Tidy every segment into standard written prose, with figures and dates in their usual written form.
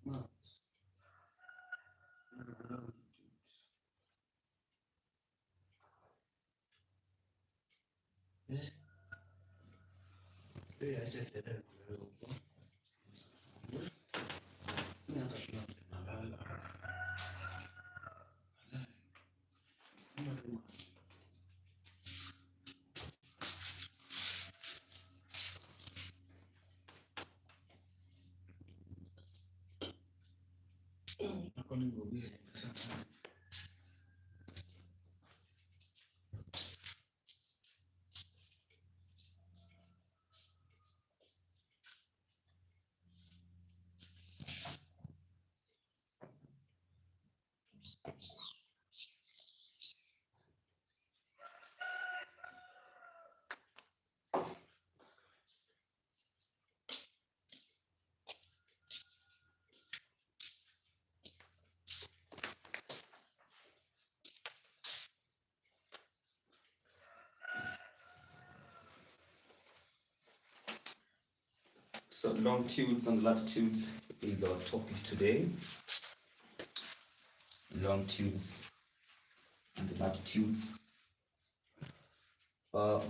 Maths. So longitudes and latitudes is our topic today. Longitudes and latitudes.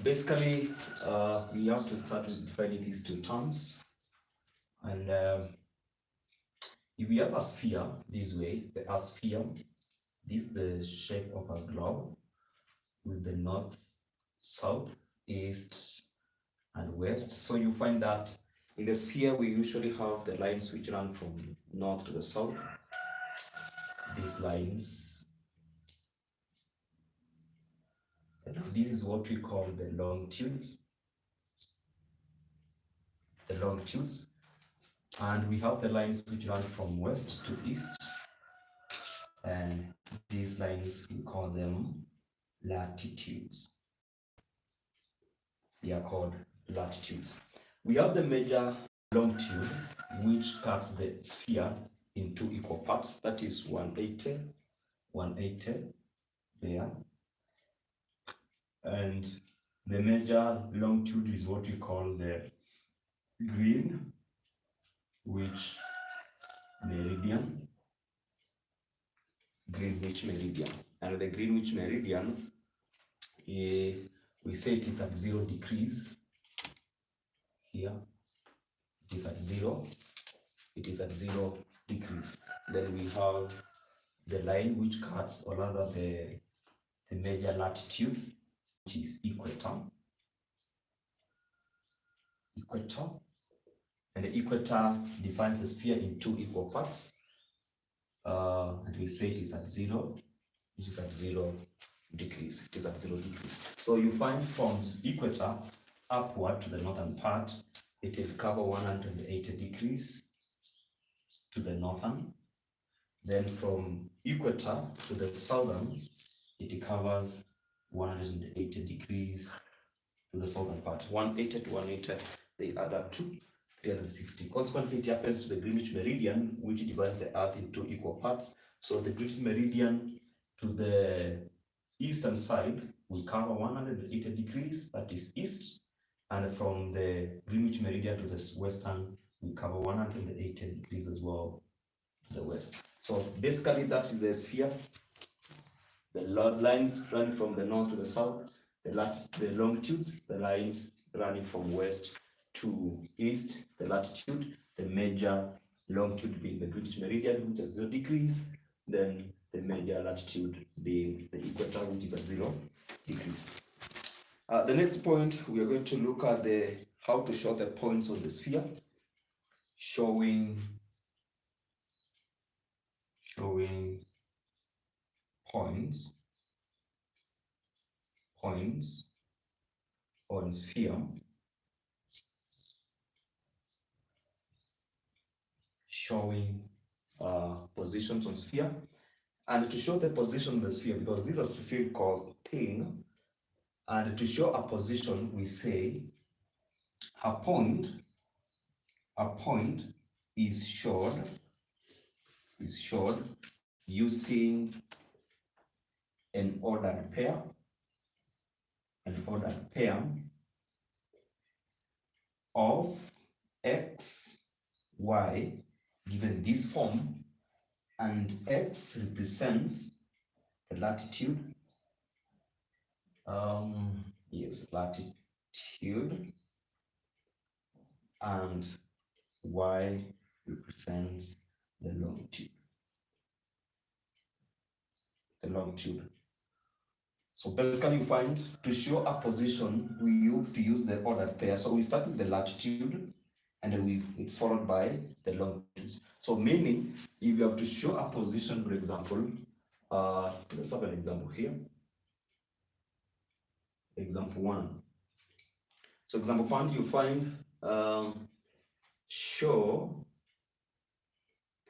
Basically, we have to start with defining these two terms. And if we have a sphere this way, the sphere, this is the shape of a globe with the north, south, east, and west. So you find that in the sphere, we usually have the lines which run from north to the south. These lines. And this is what we call the longitudes. The longitudes. And we have the lines which run from west to east. And these lines, we call them latitudes. They are called latitudes. We have the major longitude, which cuts the sphere in two equal parts. That is 180 there. And the major longitude is what we call the Greenwich meridian. Greenwich meridian. And the Greenwich meridian, we say it is at 0 degrees. Here, it is at 0. It is at 0 degrees. Then we have the line which cuts, or rather the major latitude, which is equator. And the equator defines the sphere in two equal parts. And we say it is at 0. It is at 0 degrees. It is at 0 degrees. So you find from equator upward to the northern part, it will cover 180 degrees to the northern. Then from equator to the southern, it covers 180 degrees to the southern part. 180 to 180, they add up to 360. Consequently, it happens to the Greenwich meridian, which divides the earth into equal parts. So the Greenwich meridian to the eastern side will cover 180 degrees, that is east. And from the Greenwich meridian to the western will cover 180 degrees as well to the west. So basically that is the sphere. The lines running from the north to the south, the longitudes, the lines running from west to east, the latitude, the major longitude being the Greenwich meridian, which is 0 degrees, then the major latitude being the equator, which is at 0 degrees. The next point, we are going to look at how to show the points on the sphere, showing points on sphere, showing positions on sphere. And to show the position of the sphere, because this is a spherical thing, and to show a position, we say a point is showed using an ordered pair, of x, y, given this form, and x represents the latitude, latitude, and y represents the longitude. So basically, you find to show a position, we have to use the ordered pair. So we start with the latitude, and then it's followed by the longitudes. So meaning, if you have to show a position, for example, let's have an example here. Example 1. So example 1, you find show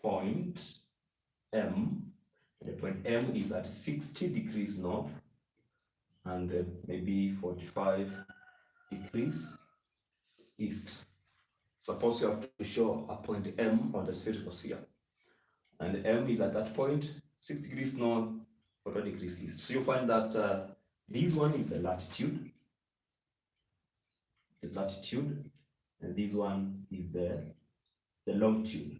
point M. The point M is at 60 degrees north and maybe 45 degrees east. Suppose you have to show a point M on the spherical sphere, and M is at that point 6 degrees north, 45 degrees east. So you find that this one is the latitude, and this one is the longitude.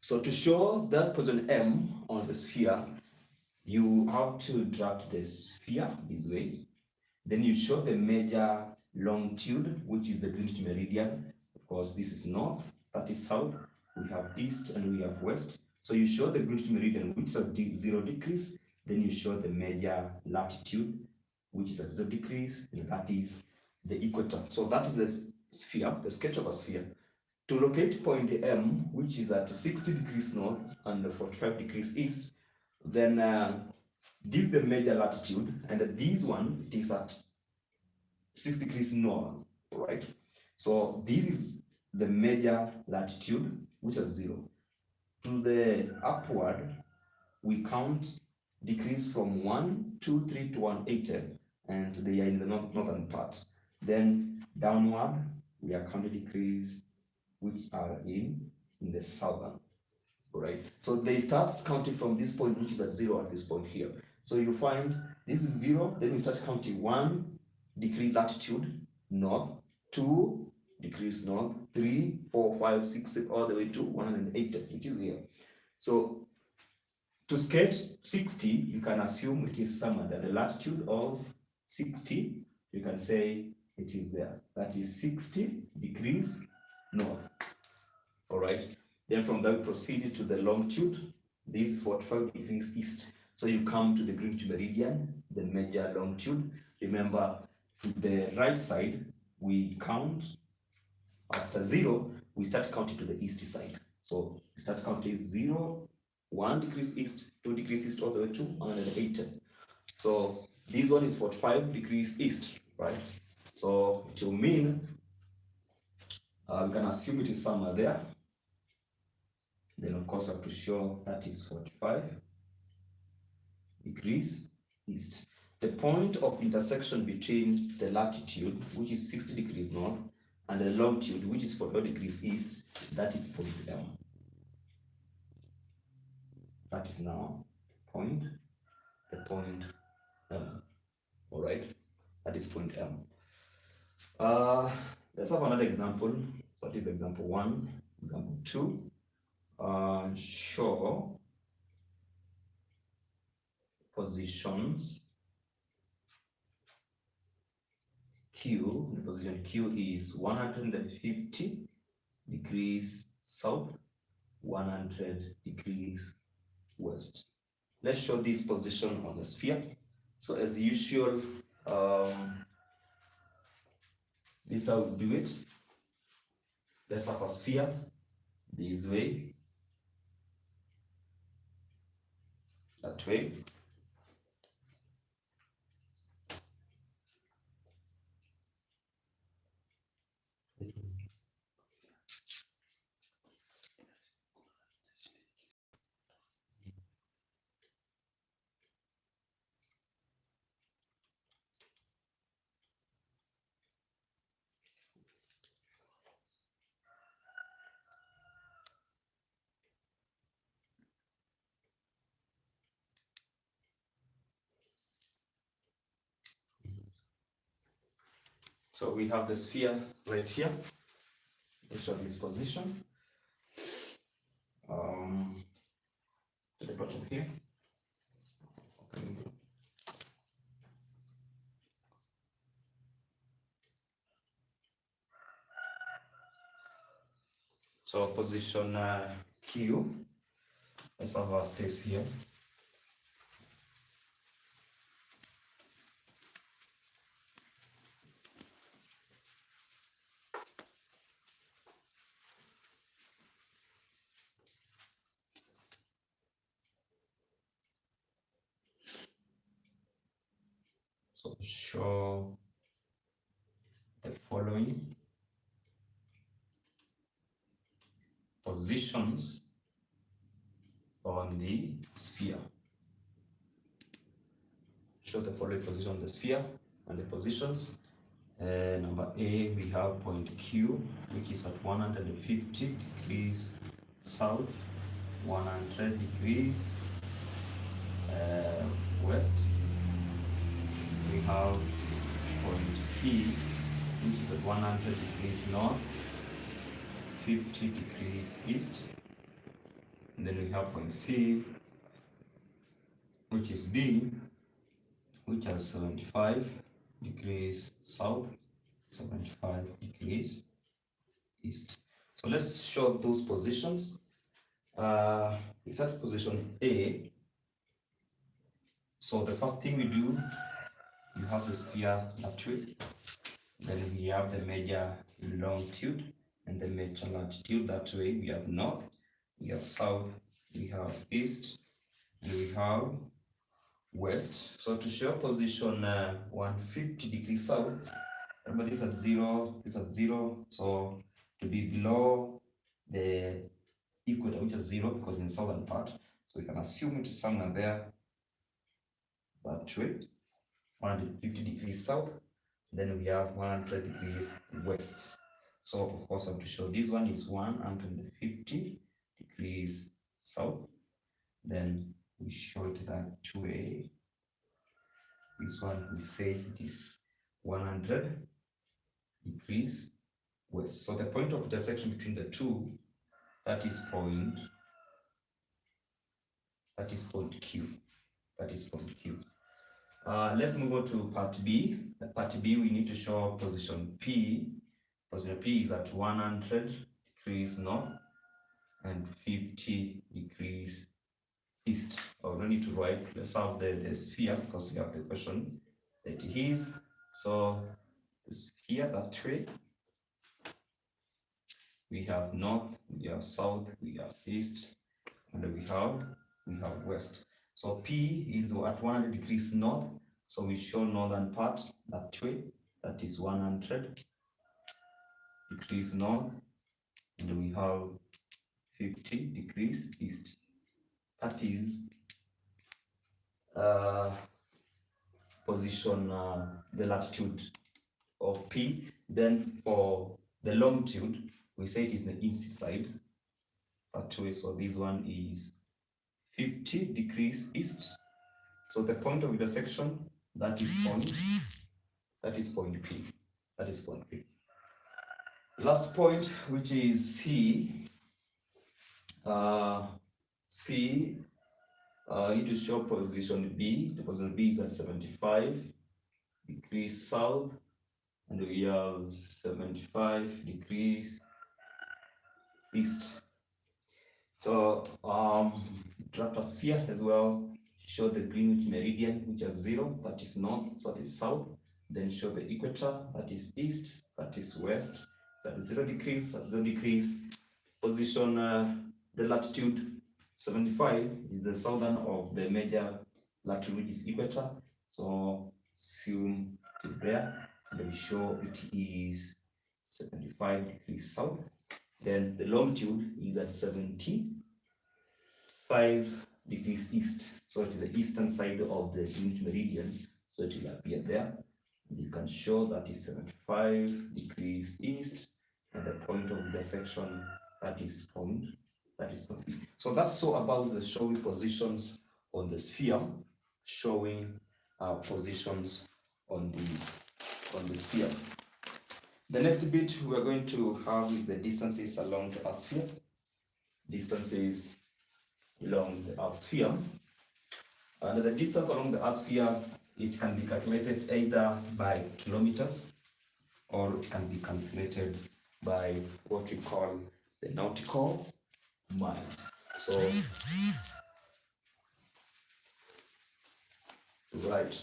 So to show that position M on the sphere, you have to draft the sphere this way. Then you show the major longitude, which is the Greenwich meridian. Of course, this is north, that is south. We have east and we have west. So you show the Greenwich meridian, which is at 0 degrees. Then you show the major latitude, which is at 0 degrees, and that is the equator. So that is the sphere, the sketch of a sphere. To locate point M, which is at 60 degrees north and 45 degrees east, then this is the major latitude, and this one, it is at 6 degrees north, right? So this is the major latitude, which is 0. To the upward, we count degrees from 123 to 180, and they are in the northern part. Then downward, we are counting degrees which are in the southern, right? So they start counting from this point, which is at 0 at this point here. So you find this is 0, then we start counting 1 degree latitude north, 2 degrees north, 3, 4, 5, 6, 7, all the way to 180, which is here. So to sketch 60, you can assume it is somewhere there. The latitude of 60, you can say it is there. That is 60 degrees north. All right. Then from there, we proceed to the longitude. This is 45 degrees east. So you come to the Greenwich meridian, the major longitude. Remember, to the right side, we count after 0, we start counting to the east side. So we start counting 0, 1 degrees east, 2 degrees east, all the way to 180. So this one is 45 degrees east, right? So it will mean we can assume it is somewhere there. Then of course I have to show that is 45 degrees east. The point of intersection between the latitude, which is 60 degrees north, and the longitude, which is 45 degrees east, that is point M. That is now the point M. All right, that is point M. Let's have another example. That is example 1, example 2. Show positions Q. The position Q is 150 degrees south, 100 degrees west. Let's show this position on the sphere. So as usual, this is how we do it. Let's have a sphere this way, that way. So we have the sphere right here. Let's show this position. To the bottom here. Okay. So position Q. Let's have our space here. So show the following positions on the sphere. Show the following position on the sphere and the positions. Number A, we have point Q, which is at 150 degrees south, 100 degrees west. We have point P, which is at 100 degrees north, 50 degrees east. And then we have point C, which is D, which has 75 degrees south, 75 degrees east. So let's show those positions. It's at position A. So the first thing we do, you have the sphere that way. Then we have the major longitude and the major latitude that way. We have north, we have south, we have east, and we have west. So to show position 150 degrees south, remember this at 0, this at 0. So to be below the equator, which is 0 because in the southern part. So we can assume it is somewhere there that way, 150 degrees south. Then we have 100 degrees west. So of course I have to show this one is 150 degrees south. Then we show it that way. This one we say it is 100 degrees west. So the point of intersection between the two, that is point Q. That is point Q. Let's move on to part B. Part B, we need to show position P. Position P is at 100 degrees north and 50 degrees east. Oh, no need to write. Let's have the sphere because we have the question that it is. So the sphere that way. We have north, we have south, we have east, and we have west. So P is at 100 degrees north. So we show northern part that way. That is 100 degrees north. And we have 50 degrees east. That is position the latitude of P. Then for the longitude, we say it is the east side. That way. So this one is 50 degrees east. So the point of intersection, that is point P. That is point P. Last point, which is C. Need to show position B. The position B is at 75 degrees south, and we have 75 degrees east. So draft a sphere as well. Show the Greenwich meridian, which is 0, that is north, that is south. Then show the equator, that is east, that is west, that is 0 degrees, that's 0 degrees. Position the latitude 75 is the southern of the major latitude, which is equator. So assume it is there, and we show it is 75 degrees south. Then the longitude is at 75 degrees east. So it is the eastern side of the Greenwich meridian. So it will appear there. You can show that is 75 degrees east, and the point of intersection, that is point B. So that's so about the showing positions on the sphere, showing positions on the sphere. The next bit we are going to have is the distances along the Earth sphere. Distances along the Earth sphere. And the distance along the Earth sphere, it can be calculated either by kilometers or it can be calculated by what we call the nautical miles. So, right.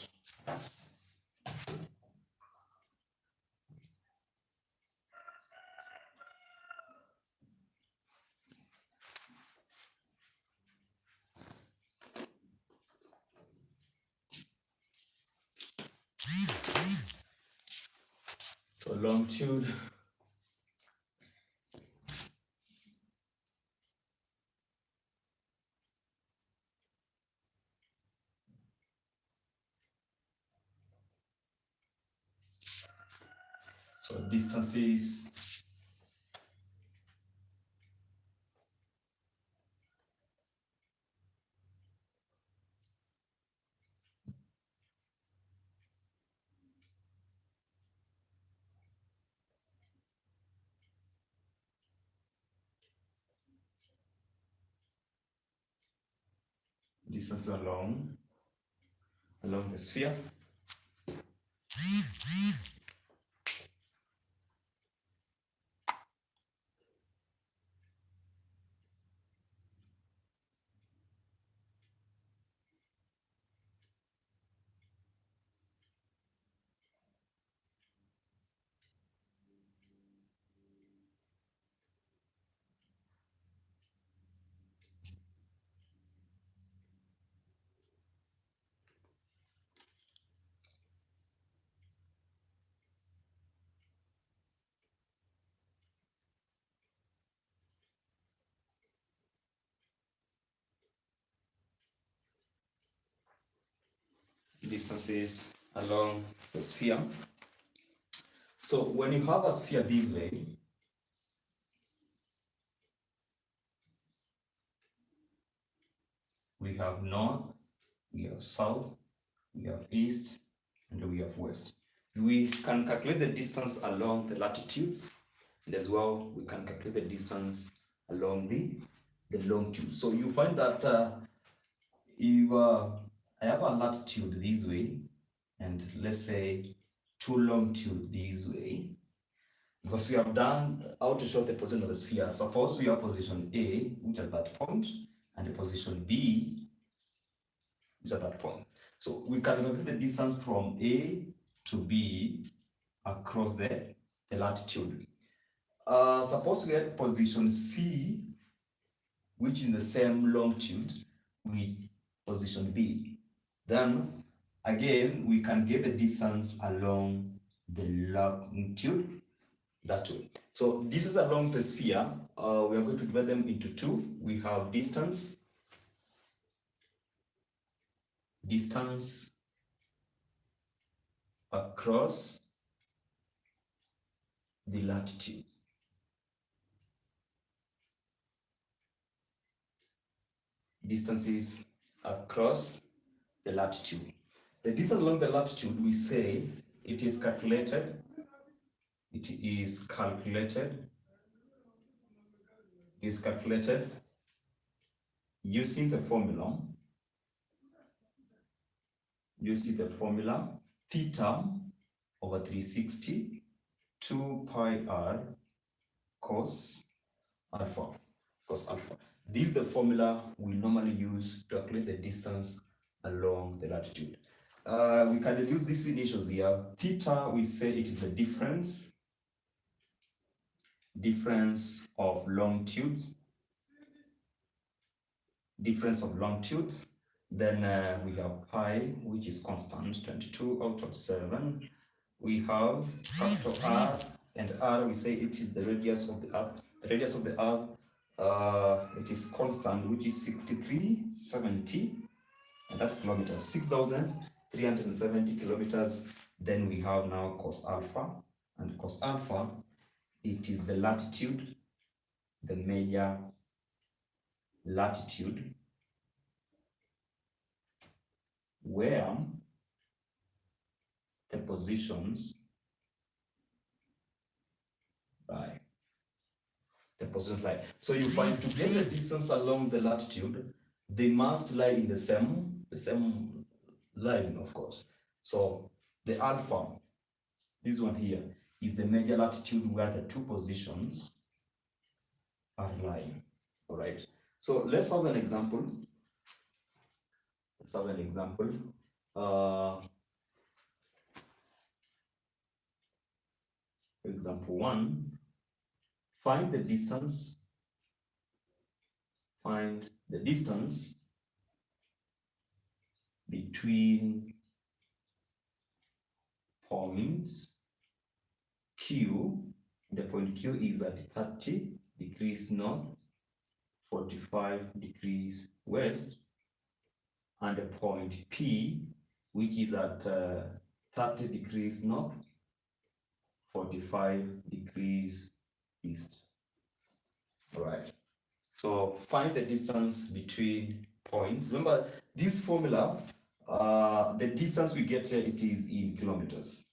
So longitude so distances distance along the sphere. Distances along the sphere. So when you have a sphere this way, we have north, we have south, we have east, and we have west. We can calculate the distance along the latitudes, and as well we can calculate the distance along the longitude. So you find that if I have a latitude this way, and let's say two longitude this way, because we have done how to show the position of the sphere. Suppose we have position A, which is at that point, and the position B, which is at that point. So we can calculate the distance from A to B across the latitude. Suppose we had position C, which is the same longitude with position B. Then again, we can get the distance along the longitude that way. So distance along the sphere, we are going to divide them into two. We have distance across the latitude. Distances across the latitude. The distance along the latitude, we say it is calculated using the formula theta over 360 2 pi r cos alpha. This is the formula we normally use to calculate the distance along the latitude. We can use these initials here. Theta, we say it is the difference of longitudes. Then we have pi, which is constant, 22 out of 7. We have factor r, and r, we say it is the radius of the earth. The radius of the earth, it is constant, which is 6370, and that's kilometers, 6,370 kilometers. Then we have now cos alpha, and cos alpha, it is the latitude, the major latitude, where the positions lie. The position lie. So you find to get the distance along the latitude, they must lie in the same line, of course. So the alpha, this one here, is the major latitude where the two positions are lying. All right. So let's have an example. Let's have an example. Example 1. Find the distance. Find the distance between points Q. The point Q is at 30 degrees north, 45 degrees west, and the point P, which is at 30 degrees north, 45 degrees east. All right. So find the distance between points. Remember this formula, the distance we get here, it is in kilometers.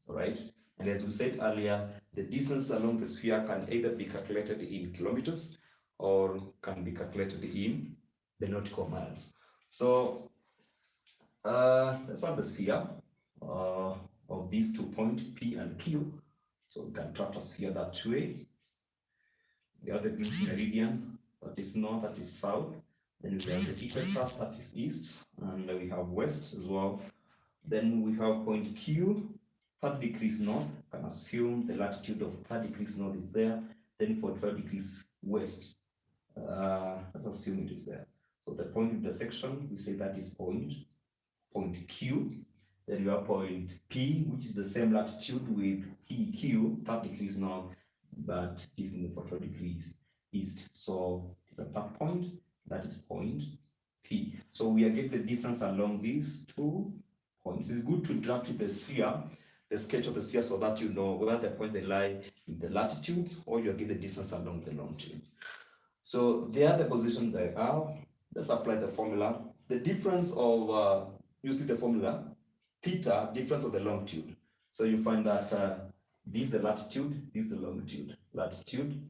All right. And as we said earlier, the distance along the sphere can either be calculated in kilometers or can be calculated in the nautical miles. So let's have the sphere of these 2 points, P and Q. So we can track a sphere that way. The other Greenwich meridian, that is north, that is south. Then we have the equator, that is east, and we have west as well. Then we have point Q, 30 degrees north. You can assume the latitude of 30 degrees north is there. Then 45 degrees west. Let's assume it is there. So the point intersection, we say that is point Q. Then you have point P, which is the same latitude with PQ, 30 degrees north, but it is in the 45 degrees east. So it's at that point, that is point P. So we are getting the distance along these 2 points. It's good to draft the sphere, the sketch of the sphere, so that you know where the points they lie in the latitudes, or you get the distance along the longitudes. So they are the position they are. Let's apply the formula. The difference of, you see the formula, theta, difference of the longitude. So you find that this is the latitude, this is the longitude. Latitude,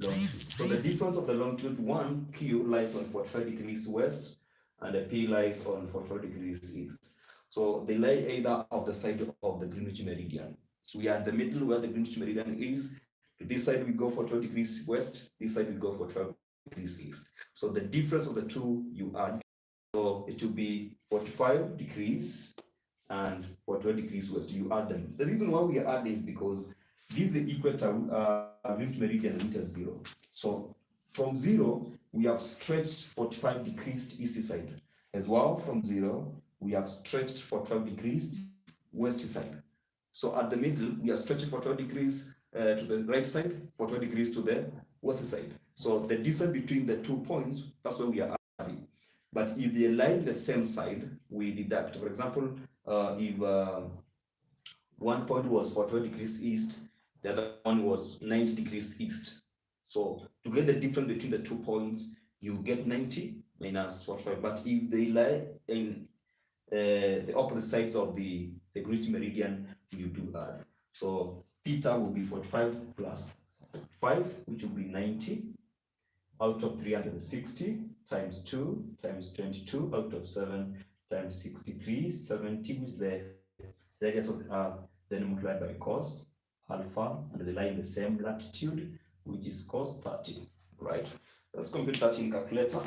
longitude. So the difference of the longitude, 1 Q lies on 45 degrees west, and the P lies on 45 degrees east. So they lie either of the side of the Greenwich meridian. So we are in the middle where the Greenwich meridian is. To this side we go for 12 degrees west, this side we go for 12 degrees east. So the difference of the two you add. So it will be 45 degrees and 45 degrees west. You add them. The reason why we add is because this is the equator, Greenwich meridian, which is 0. So from 0, we have stretched 45 degrees to east side. As well, from 0, we have stretched 45 degrees west side. So at the middle, we are stretching 45 degrees to the right side, 45 degrees to the west side. So the distance between the 2 points, that's where we are adding. But if they lie in the same side, we deduct. For example, if one point was 45 degrees east, the other one was 90 degrees east. So to get the difference between the 2 points, you get 90 minus 45. But if they lie in the opposite sides of the Greenwich meridian, you do add. So theta will be 45 plus 5, which will be 90 out of 360 times 2 times 22 out of 7 times 63, 70, which is the radius of the Earth, then multiplied by cos alpha, and they lie in the same latitude, which is cos 30, right? Let's compute that in calculator.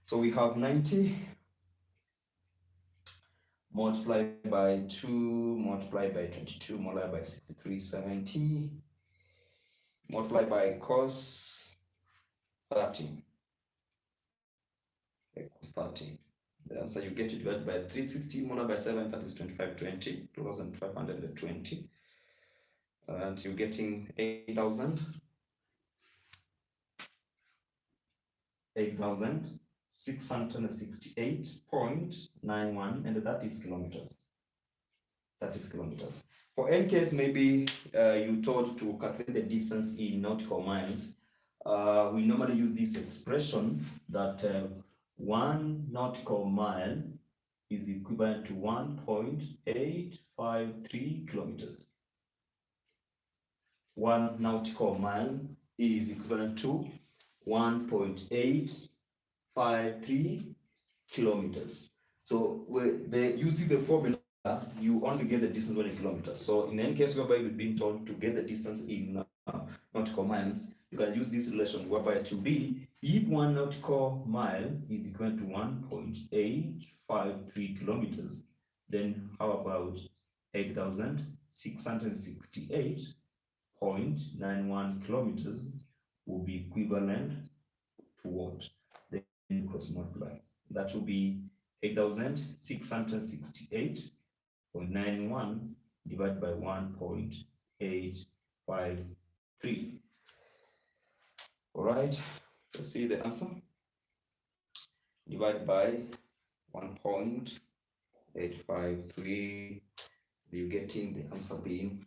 So we have 90 multiplied by 2 multiplied by 22 multiplied by 63, 70 multiplied by cos 30. Cos 30. The answer you get it divided by 360 multiplied by 7, that is 2520, 2520. And you're getting 8,668.91, and that is kilometers. That is kilometers. For any case, maybe you told to calculate the distance in nautical miles. We normally use this expression that 1 nautical mile is equivalent to 1.853 kilometers. 1 nautical mile is equivalent to 1.853 kilometers. So using the formula, you only get the distance in kilometers. So in any case whereby you've been told to get the distance in nautical miles, you can use this relation whereby it will be if 1 nautical mile is equal to 1.853 kilometers, then how about 8,668.91 kilometers will be equivalent to what? Then cross multiply. That will be 8,668.91 divided by 1.853. All right, let's see the answer. Divide by 1.853. You're getting the answer being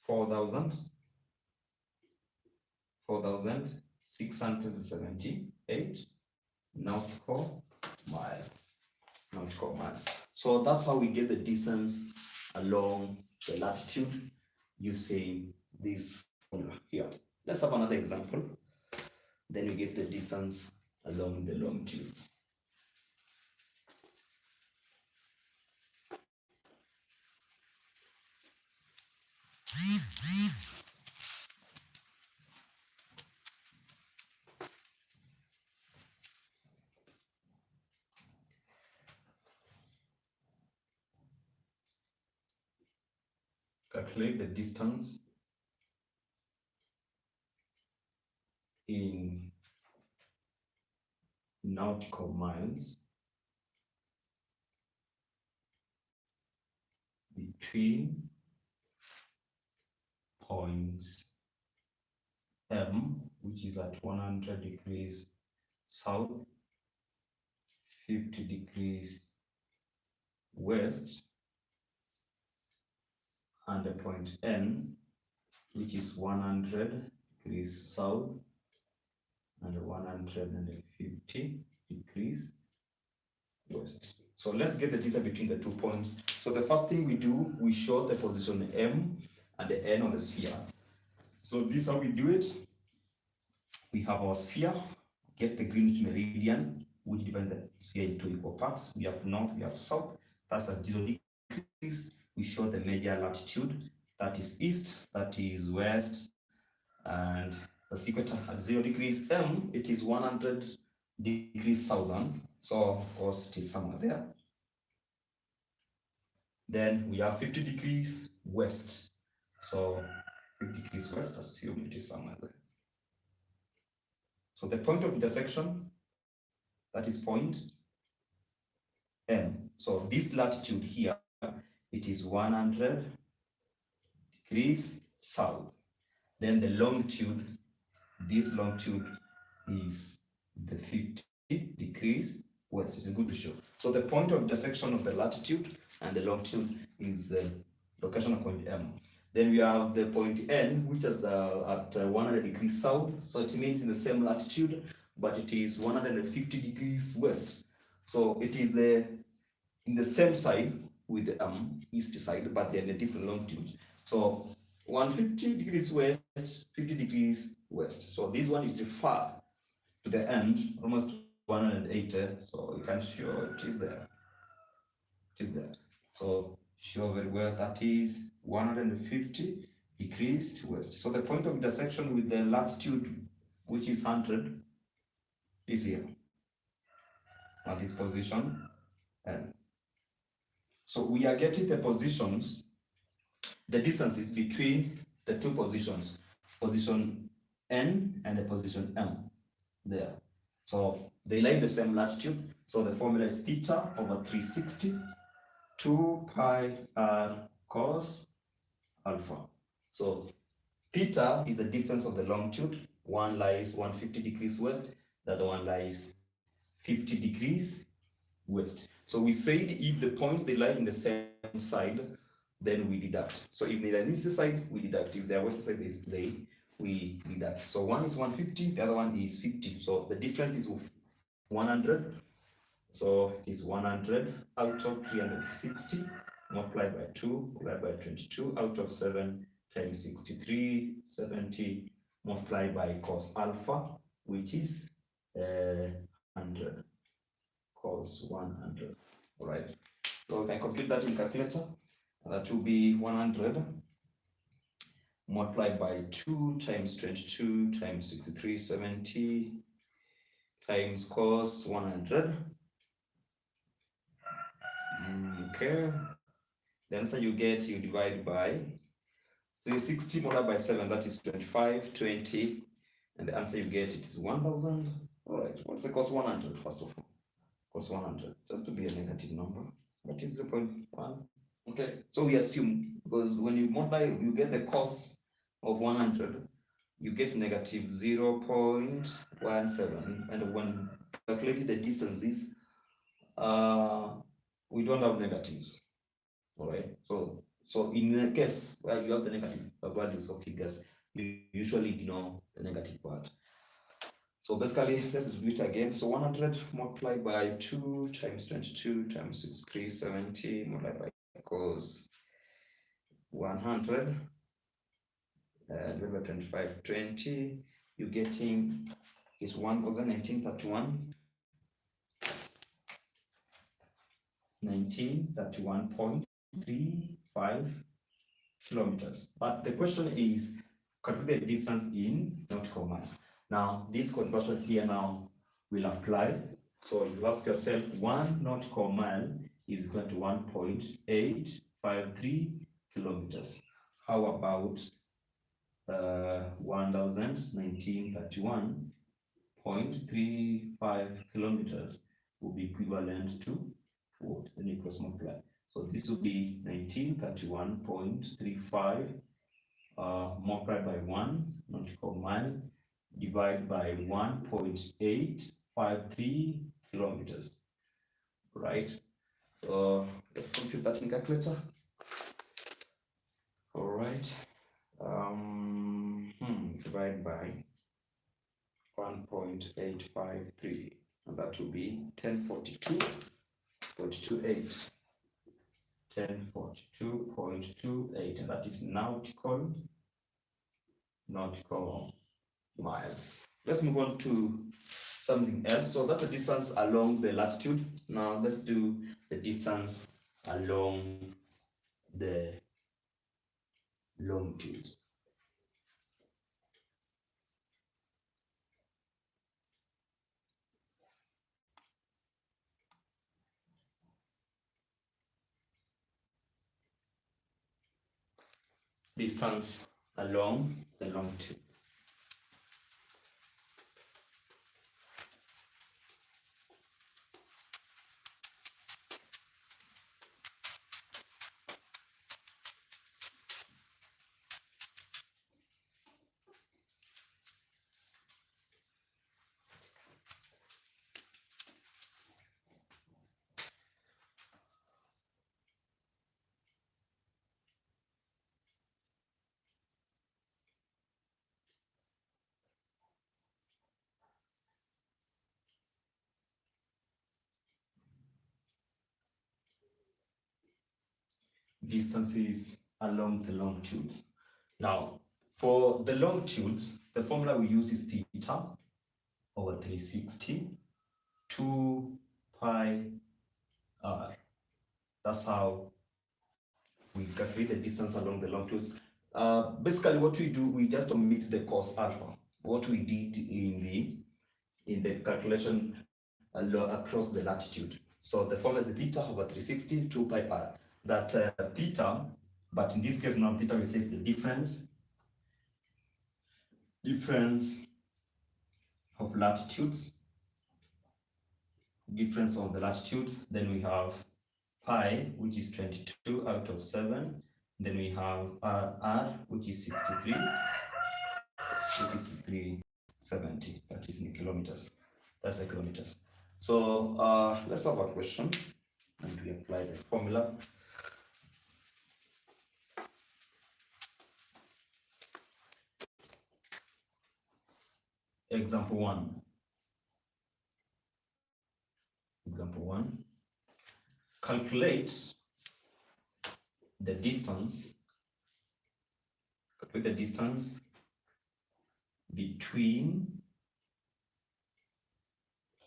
4,678 nautical miles. So that's how we get the distance along the latitude using this formula here. Let's have another example. Then we get the distance along the longitudes. Calculate the distance in nautical miles between points M, which is at 100 degrees south, 50 degrees west, and the point N, which is 100 degrees south and 150 degrees west. So let's get the distance between the 2 points. So the first thing we do, we show the position M and the N on the sphere. So this is how we do it. We have our sphere, get the Greenwich meridian, which divides the sphere into equal parts. We have north, we have south, that's at 0 degrees. We show the major latitude, that is east, that is west, and the equator at 0 degrees. M, it is 100 degrees southern, so of course it is somewhere there. Then we have 50 degrees west, so 50 degrees west, assume it is somewhere there. So the point of intersection, that is point M. So this latitude here, it is 100 degrees south. Then the longitude, this longitude is the 50 degrees west. It's good to show. So the point of intersection of the latitude and the longitude is the location of point M. Then we have the point N, which is at 100 degrees south. So it means in the same latitude, but it is 150 degrees west. So it is in the same side with the east side, but they're in a different longitude. So 150 degrees west, 50 degrees west. So this one is far to the end, almost 180. So you can show it is there. It is there. So show very well that is 150 degrees west. So the point of intersection with the latitude, which is 100, is here at this position N. So we are getting the positions, the distances between the two positions, position N and the position M there. So they lie in the same latitude. So the formula is theta over 360, 2 pi r cos alpha. So theta is the difference of the longitude. One lies 150 degrees west, the other one lies 50 degrees west. So we said if the points they lie in the same side, then we deduct. So if they are this side, we deduct. If they are west side, we deduct. So one is 150, the other one is 50. So the difference is 100. So it is 100 out of 360 multiplied by 2 divided by 22 out of 7 times 63, 70 multiplied by cos alpha, which is 100. Cos 100. All right. So we can compute that in calculator. That will be 100 multiplied by 2 times 22 times 63, 70 times cos 100. Okay. The answer you get, you divide by 360 multiplied by 7, that is 25, 20. And the answer you get, it is 1000. All right. What's the cos 100, first of all? Cos 100, just to be a negative number, negative 0.1. Okay, so we assume, because when you multiply, you get the cos of 100, you get negative 0.17. And when calculating the distances, we don't have negatives. All right, so in the case where you have the negative values of figures, you usually ignore the negative part. So basically, let's do it again. So 100 multiplied by 2 times 22 times 63, 70 multiplied by cos 100 and divided by 25, 20. You're getting is 1931.35 kilometers. But the question is, calculate the distance in nautical miles. Now, this conversion here now will apply. So you ask yourself, 1 nautical mile is equal to 1.853 kilometers. How about 1931.35 kilometers will be equivalent to what? Then you cross multiply. So this will be 1931.35 multiplied by 1 nautical mile divided by 1.853 kilometers. Right? So let's compute that in calculator. All right. Divided by 1.853, and that will be 1042.28. 1042.28, and that is nautical miles. Let's move on to something else. So that's the distance along the latitude. Now let's do the distance along the longitudes. Distance along the longitude. Distances along the longitudes. Now, for the longitudes, the formula we use is theta over 360, 2 pi r. That's how we calculate the distance along the longitudes. Basically, what we do, we just omit the cos alpha. What we did in the calculation across the latitude. So the formula is theta over 360, 2 pi r. That theta, but in this case now theta, we say the difference of latitudes, difference of the latitudes. Then we have pi, which is 22 out of 7. Then we have r, which is 63, which is 370. That is in kilometers. That's the kilometers. So let's have a question, and we apply the formula. Example 1. Example 1. Calculate the distance with the distance between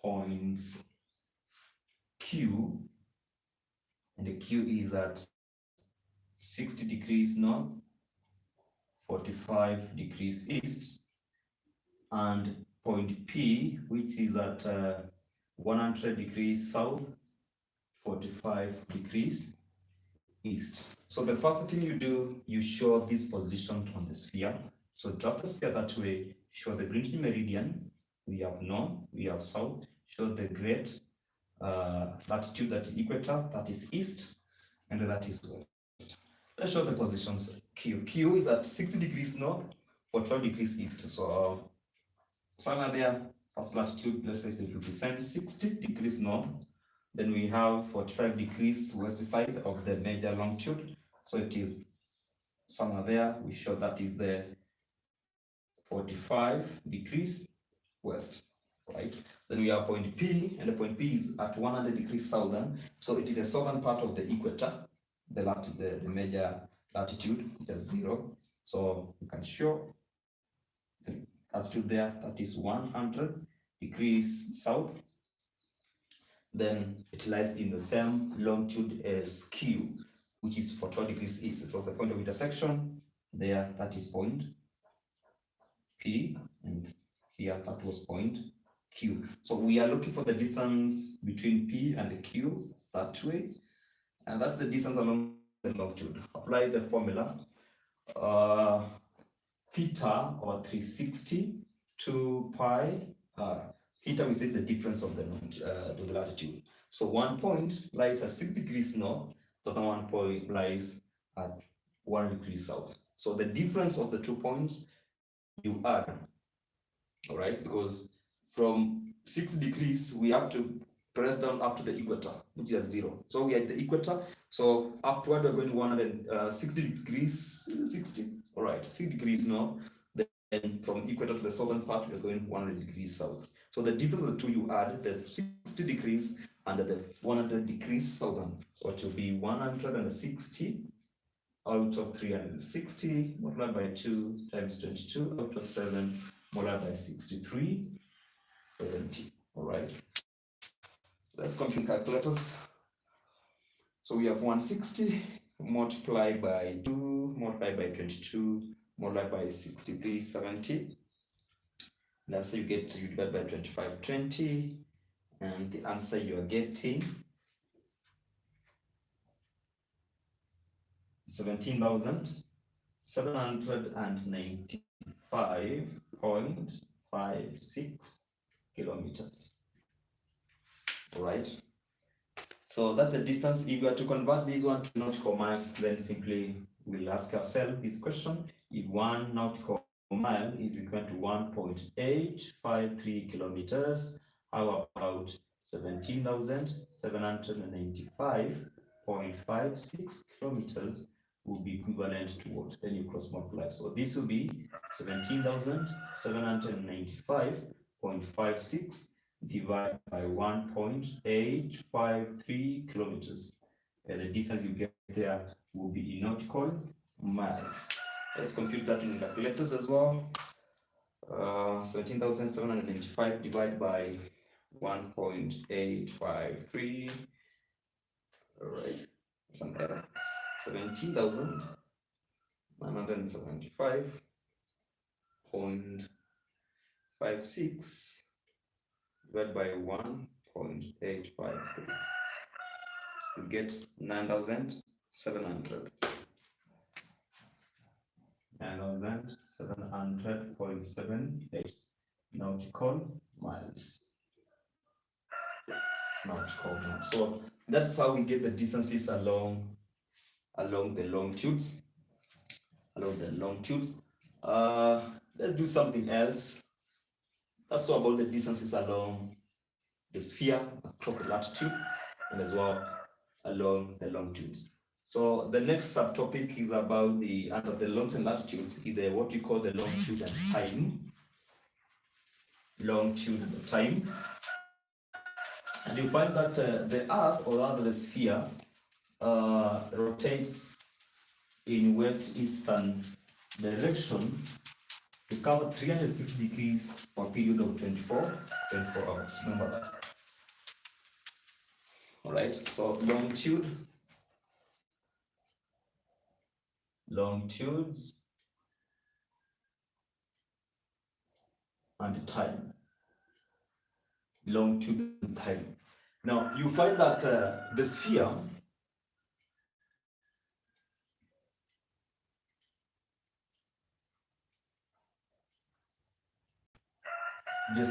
points Q, and the Q is at 60 degrees north, 45 degrees east, and point P, which is at 100 degrees south, 45 degrees east. So the first thing you do, you show this position on the sphere. So draft the sphere that way, show the Greenwich meridian, we have north, we have south, show the great latitude, that is equator, that is east, and that is west. Let's show the positions. Q is at 60 degrees north, 45 degrees east. So somewhere there, first latitude, let's say it represents 60 degrees north. Then we have 45 degrees west side of the major longitude. So it is somewhere there, we show that is the 45 degrees west, right? Then we have point P, and the point P is at 100 degrees southern. So it is the southern part of the equator, the major latitude, just 0. So you can show the latitude there, that is 100 degrees south. Then it lies in the same longitude as Q, which is 45 degrees east. So the point of intersection there, that is point P, and here that was point Q. So we are looking for the distance between P and Q that way, and that's the distance along the longitude. Apply the formula. Theta, or 360 to pi r. Theta, we say the difference of the latitude. So one point lies at 6 degrees north, the other one point lies at 1 degree south. So the difference of the 2 points you add, all right, because from 6 degrees we have to press down up to the equator, which is at 0. So we are at the equator, so upward we're going 160 degrees, 60, all right, 6 degrees north. Then from equator to the southern part, we're going 100 degrees south. So the difference of the two, you add the 60 degrees and the 100 degrees southern. So it will be 160 out of 360 multiplied by 2 times 22 out of 7 multiplied by 63, 70. All right. Let's compute calculators. So we have 160 multiplied by 2 multiplied by 22 multiplied by 63, 70. Now, so you divide by 25, 20, and the answer you are getting 17,795.56 kilometers. All right. So that's the distance. If you are to convert this one to nautical miles, then simply we'll ask ourselves this question: if 1 nautical mile is equal to 1.853 kilometers, how about 17,795.56 kilometers will be equivalent to what? Then you cross multiply. So this will be 17,795.56 divided by 1.853 kilometers. And the distance you get there will be in nautical miles. Let's compute that in calculators as well. 17,795 divided by 1.853. All right, some error. 17,975.56 divided by 1.853. You get 9,700. 9,700.78 nautical miles. So that's how we get the distances along the longitudes. Let's do something else. That's all about the distances along the sphere across the latitude and as well along the longitudes. So the next subtopic is about the under the longitude and latitudes, either what we call the longitude and time. Longitude and time. And you find that the Earth, or rather the sphere, rotates in west-eastern the direction to cover 360 degrees for a period of 24 hours. Remember that. All right, so longitudes, and time. Longitude and time. Now, you find that the sphere the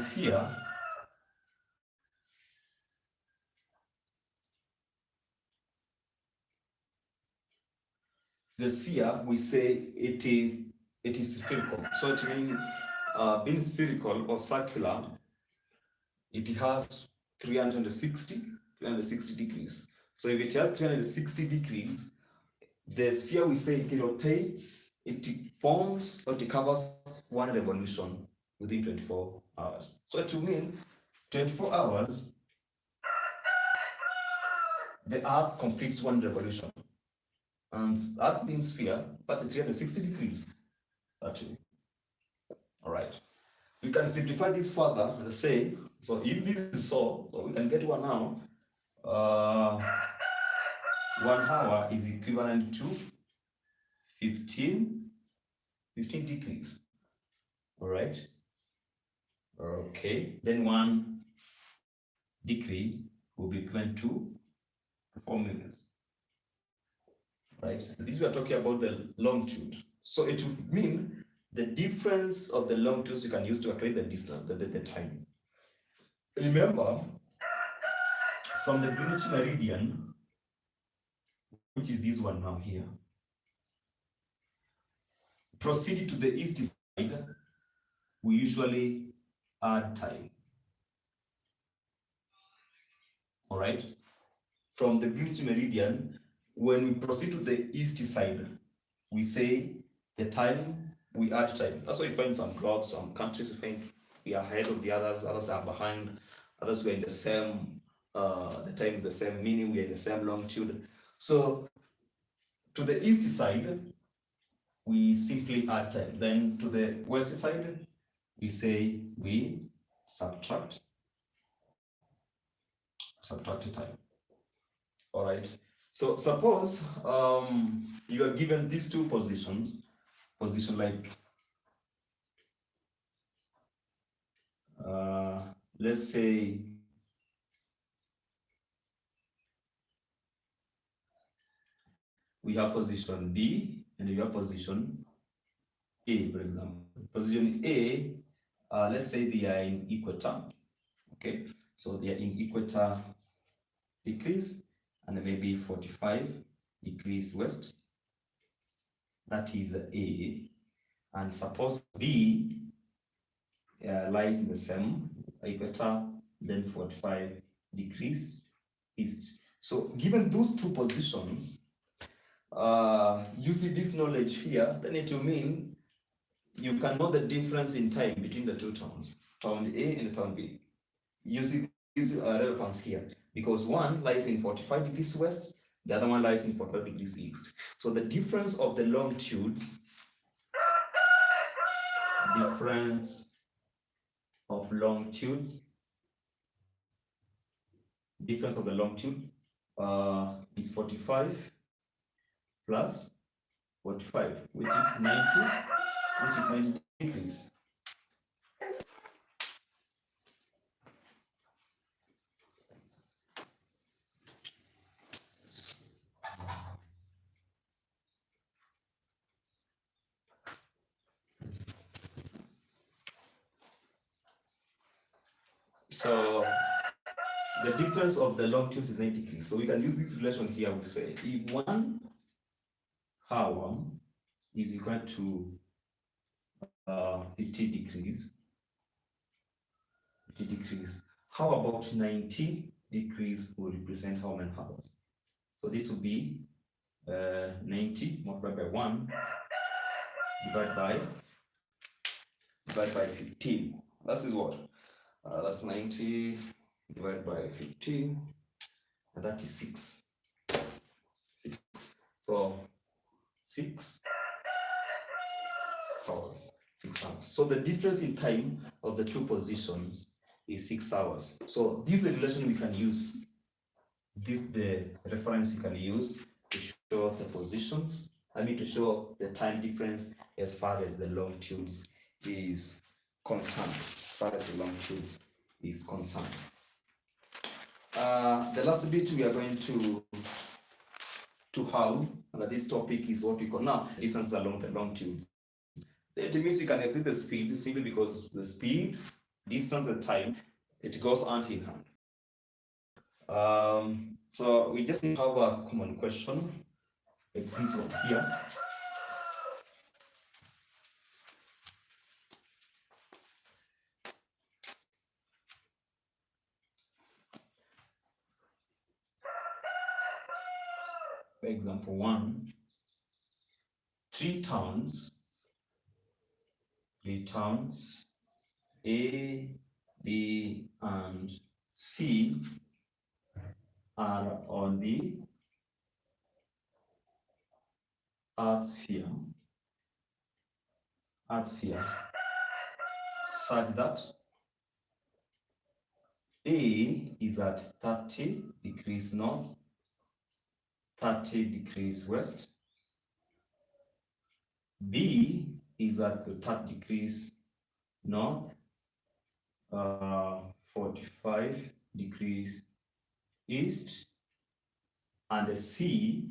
sphere we say it is spherical. So it means being spherical or circular, it has 360 degrees. So if it has 360 degrees, the sphere we say it rotates, it forms, or it covers one revolution within 24 hours. So it will mean 24 hours, the Earth completes one revolution. And Earth being sphere, that's 360 degrees. Actually. All right. We can simplify this further, let's say, so if this is so we can get one now. 1 hour is equivalent to 15 degrees. All right. Okay. Then 1 degree will be equivalent to 4 minutes. Right. This we are talking about the longitude. So it would mean the difference of the longitudes you can use to calculate the distance, the time. Remember, from the Greenwich meridian, which is this one now here, proceeding to the east side, we usually add time. All right. From the Greenwich meridian, when we proceed to the east side, we say the time, we add time. That's why you find some clubs, some countries, we find we are ahead of the others are behind, others we are in the same, the time is the same, meaning we are in the same longitude. So to the east side, we simply add time. Then to the west side, we say we subtract time. All right. So suppose you are given these two positions, like let's say we have position B and we have position A, for example. Position A, let's say they are in equator. Okay, so they are in equator degrees and maybe 45 degrees west. That is A. And suppose B lies in the same equator, then 45 degrees east. So given those two positions, you see this knowledge here, then it will mean you can know the difference in time between the two towns, town A and town B. You see this relevance here, because one lies in 45 degrees west, the other one lies in 45 degrees east. So the difference of the longitudes, is 45 plus 45, which is 90 degrees. So the difference of the longitudes is 90 degrees. So we can use this relation here. We say if 1 hour is equal to 50 degrees, how about 90 degrees will represent how many hours? So this will be 90 multiplied by 1 divided by 15. That is what? That's 90 divided by 15, and that is 6. So 6 hours. 6 hours. So the difference in time of the two positions is 6 hours. So this is the relation we can use. This is the reference you can use to show the positions. I mean to show the time difference as far as the longitudes is concerned. As far as the longitudes is concerned. The last bit we are going to have under this topic is what we call now distance along the longitudes. It means you can increase the speed simply because the speed, distance, and time, it goes hand in hand. So we just have a common question, like this one here. For example 1, three towns, A, B, and C are on the Earth sphere, such that A is at 30 degrees north, 30 degrees west. B is at 30 degrees north, 45 degrees east, and C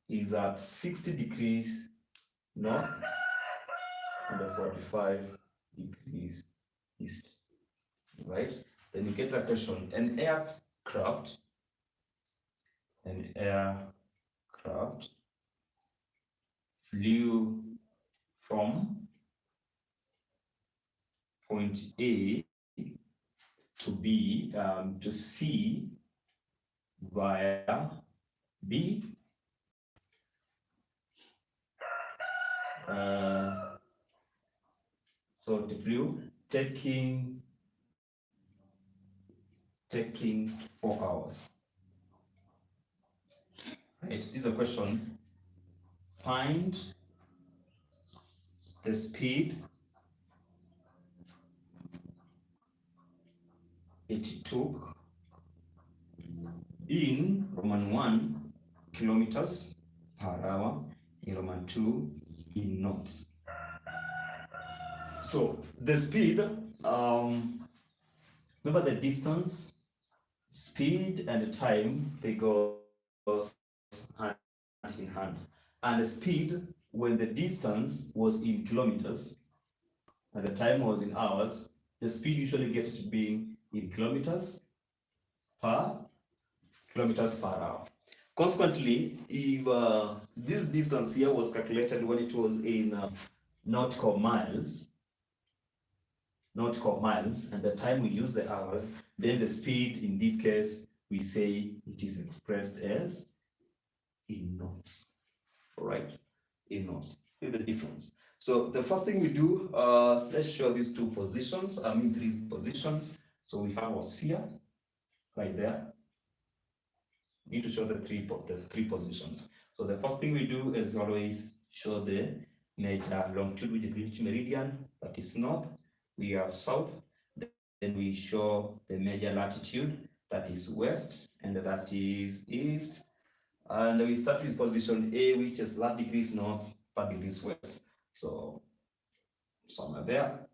is at 60 degrees north and 45 degrees east. Right? Then you get a question: an aircraft flew from point A to B to C via B. So it flew taking 4 hours. Right, this is a question. Find the speed it took in Roman 1 kilometers per hour, in Roman 2 in knots. So the speed, remember the distance, speed and time, they go hand in hand. And the speed, when the distance was in kilometers and the time was in hours, the speed usually gets to be in kilometers per hour. Consequently, if this distance here was calculated when it was in nautical miles, and the time we use the hours, then the speed in this case, we say it is expressed as in knots. All right, in knots. Here's the difference. So the first thing we do, let's show these two positions, three positions. So we have our sphere right there. We need to show the three positions. So the first thing we do is always show the major longitude, which is Greenwich meridian, that is north. We have south. Then we show the major latitude, that is west, and that is east. And we start with position A, which is 30 degrees north, 30 degrees west. So somewhere there,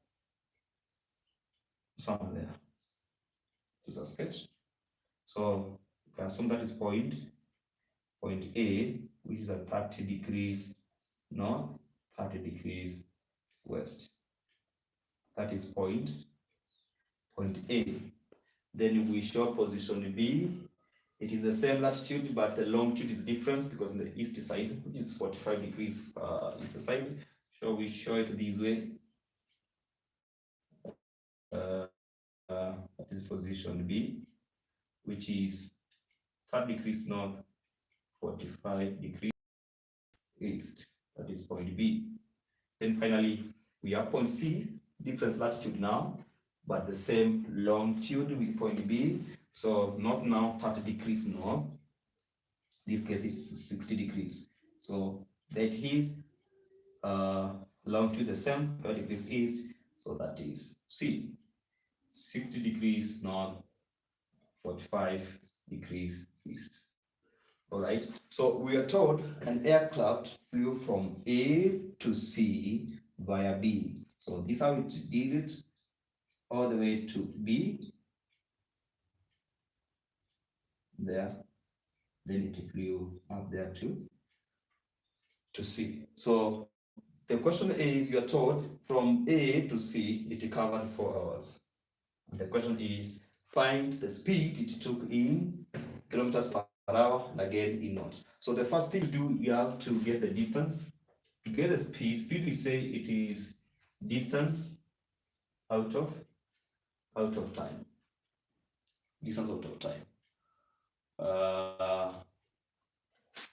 is a sketch. So you can assume that is point A, which is at 30 degrees north, 30 degrees west. That is point A. Then we show position B. It is the same latitude, but the longitude is different because on the east side, which is 45 degrees east side. So we show it this way. That is position B, which is 30 degrees north, 45 degrees east. That is point B. Then finally, we have point C, different latitude now, but the same longitude with point B. So not now 30 degrees north. This case is 60 degrees. So that is longitude the same, 5 degrees east, so that is C. 60 degrees north, 45 degrees east. All right, so we are told an aircraft flew from A to C via B. So this is how it did it all the way to B. There, then it flew up there to C. So the question is, you are told from A to C, it covered 4 hours. And the question is, find the speed it took in kilometers per hour, and again in knots. So the first thing to do, you have to get the distance. To get the speed we say it is distance out of time. Distance out of time.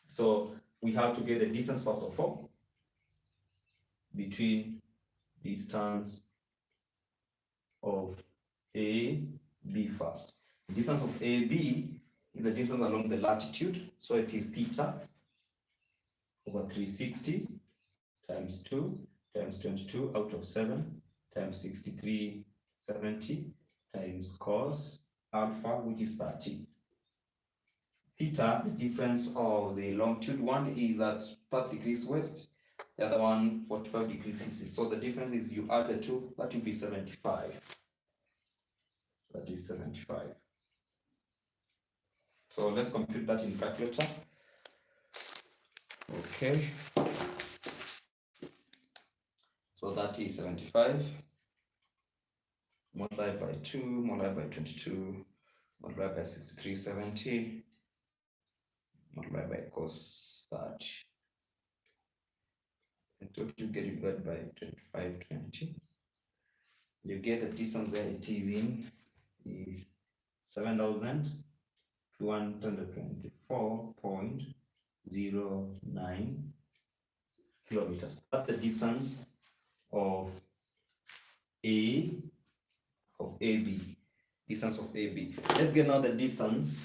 So we have to get the distance first of all between distance of A, B first. The distance of A, B is the distance along the latitude, so it is theta over 360 times 2 times 22 out of 7 times 6370 times cos alpha, which is 30. Theta, the difference of the longitude, one is at 30 degrees west, the other one 45 degrees east. So the difference is you add the two, that will be 75. That is 75. So let's compute that in calculator. Okay. So that is 75 multiplied by 2, multiplied by 22, multiplied by 6370, multiplied by cos 30. And what you get divided by 2520. You get the distance where it is in is 7,224.09 kilometers. That's the distance of AB. Distance of AB. Let's get now the distance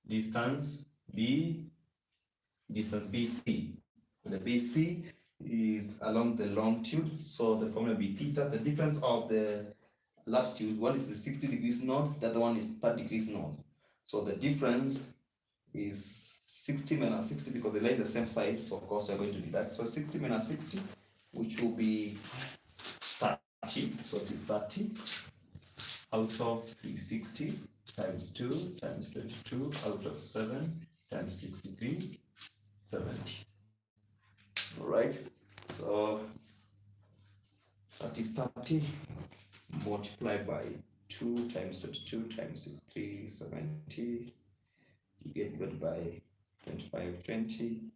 B, distance BC. And the BC is along the longitude, so the formula will be theta. The difference of the latitudes, one is 60 degrees north, the other one is 30 degrees north. So the difference is 60 minus 60 because they lie the same side, so of course we're going to do that. So 60 minus 60, which will be 30, so it is 30 out of 360 times 2 times 22 out of 7 times 63, 70. All right, so that is 30 multiplied by 2 times 22 times 63, 70. You get divided by 2520.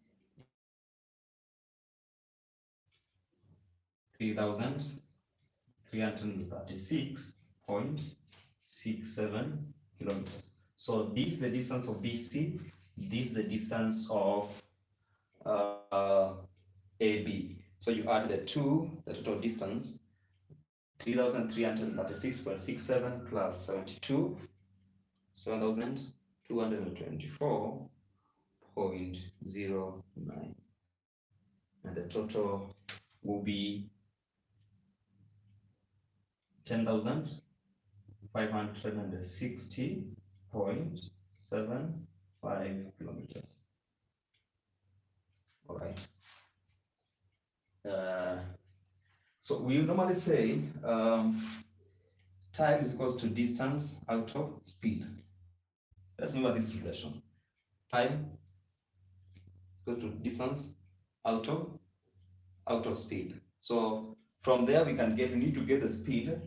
3,336.67 kilometers. So this is the distance of BC, this is the distance of AB. So you add the two, the total distance, 3,336.67 plus 72, 7,224.09. And the total will be 10,560.75 kilometers. All right. So we normally say time is equals to distance out of speed. Let's remember this relation. Time equals to distance out of speed. So from there we need to get the speed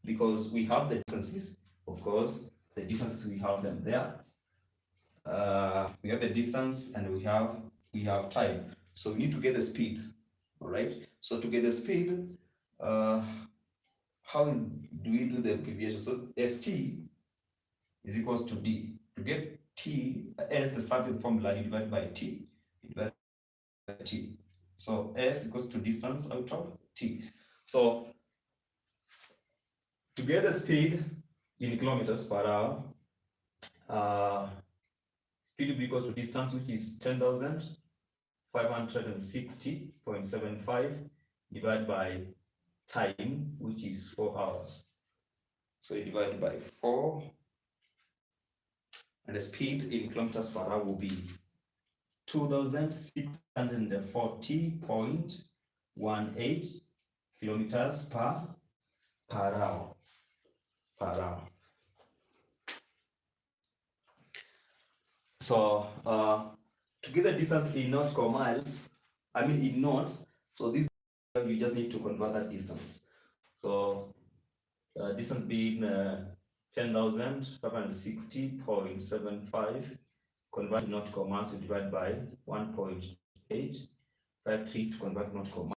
because we have the distances. Of course, the distances we have them there. We have the distance and we have time. So we need to get the speed. All right. So to get the speed, how do we do the abbreviation? So ST is equals to D. To get T, S the surface formula, you divide by T. Divide by T. So S equals to distance out of T. So to get the speed in kilometers per hour, speed will be equals to distance, which is 10,000 560.75 divided by time, which is 4 hours. So you divide by 4, and the speed in kilometers per hour will be 2,640.18 kilometers per hour. So to get the distance in nautical miles, in knots, so this you just need to convert that distance. So distance being 10,560.75, convert to nautical miles, to divide by 1.853 to convert nautical miles.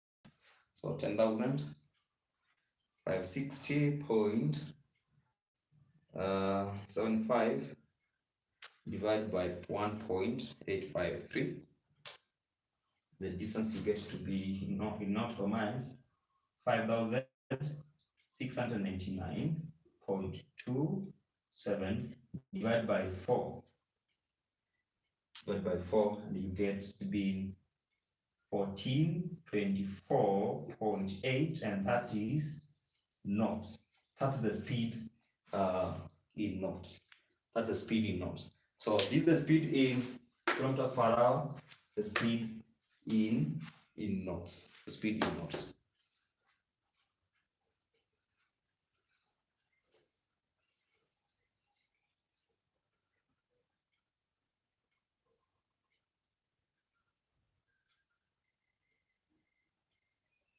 So 10,560.75 divided by 1.853. The distance you get to be in nautical miles, 5,699.27 divided by 4. Divided by 4, and you get to be 1424.8, and that is knots. That's the speed in knots. That's the speed in knots. So this is the speed in kilometers per hour, the speed in knots. The speed in knots.